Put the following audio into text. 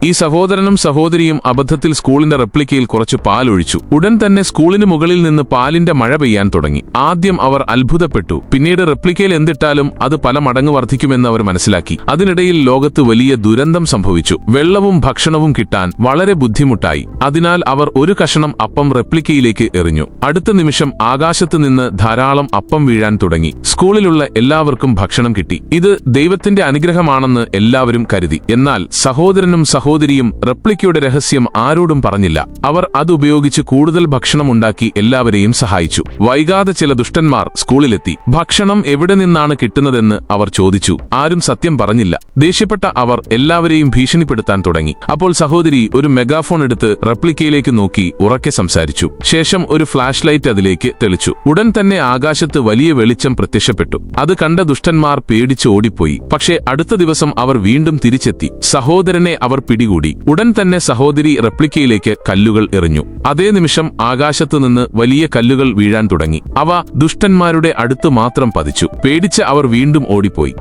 ഈ സഹോദരനും സഹോദരിയും അബദ്ധത്തിൽ സ്കൂളിന്റെ റെപ്ലിക്കയിൽ കുറച്ച് പാൽ ഒഴിച്ചു. ഉടൻ തന്നെ സ്കൂളിന് മുകളിൽ നിന്ന് പാലിന്റെ മഴ പെയ്യാൻ തുടങ്ങി. ആദ്യം അവർ അത്ഭുതപ്പെട്ടു. പിന്നീട് റെപ്ലിക്കയിൽ എന്തിട്ടാലും അത് പല മടങ്ങ് വർദ്ധിക്കുമെന്ന് അവർ മനസ്സിലാക്കി. അതിനിടയിൽ ലോകത്ത് വലിയ ദുരന്തം സംഭവിച്ചു. വെള്ളവും ഭക്ഷണവും കിട്ടാൻ വളരെ ബുദ്ധിമുട്ടായി. അതിനാൽ അവർ ഒരു കഷണം അപ്പം റെപ്ലിക്കയിലേക്ക് എറിഞ്ഞു. അടുത്ത നിമിഷം ആകാശത്ത് നിന്ന് ധാരാളം അപ്പം വീഴാൻ തുടങ്ങി. സ്കൂളിലുള്ള എല്ലാവർക്കും ഭക്ഷണം കിട്ടി. ഇത് ദൈവത്തിന്റെ അനുഗ്രഹമാണെന്ന് എല്ലാവരും കരുതി. എന്നാൽ സഹോദരനും സഹോദരിയും റെപ്ലിക്കയുടെ രഹസ്യം ആരോടും പറഞ്ഞില്ല. അവർ അതുപയോഗിച്ച് കൂടുതൽ ഭക്ഷണം ഉണ്ടാക്കി എല്ലാവരെയും സഹായിച്ചു. വൈകാതെ ചില ദുഷ്ടന്മാർ സ്കൂളിലെത്തി. ഭക്ഷണം എവിടെ നിന്നാണ് കിട്ടുന്നതെന്ന് അവർ ചോദിച്ചു. ആരും സത്യം പറഞ്ഞില്ല. ദേഷ്യപ്പെട്ട അവർ എല്ലാവരെയും ഭീഷണിപ്പെടുത്താൻ തുടങ്ങി. അപ്പോൾ സഹോദരി ഒരു മെഗാഫോൺ എടുത്ത് റെപ്ലിക്കയിലേക്ക് നോക്കി ഉറക്കെ സംസാരിച്ചു. ശേഷം ഒരു ഫ്ലാഷ് ലൈറ്റ് അതിലേക്ക് തെളിച്ചു. ഉടൻ തന്നെ ആകാശത്ത് വലിയ വെളിച്ചം പ്രത്യക്ഷപ്പെട്ടു. അത് കണ്ട ദുഷ്ടന്മാർ പേടിച്ച് ഓടിപ്പോയി. പക്ഷേ അടുത്ത ദിവസം അവർ വീണ്ടും തിരിച്ചെത്തി. സഹോദരനെ അവർ പിടികൂടി. ഉടൻ തന്നെ സഹോദരി റെപ്ലിക്കയിലേക്ക് കല്ലുകൾ എറിഞ്ഞു. അതേ നിമിഷം ആകാശത്തു നിന്ന് വലിയ കല്ലുകൾ വീഴാൻ തുടങ്ങി. അവ ദുഷ്ടന്മാരുടെ അടുത്ത് മാത്രം പതിച്ചു. പേടിച്ച് അവർ വീണ്ടും ഓടിപ്പോയി.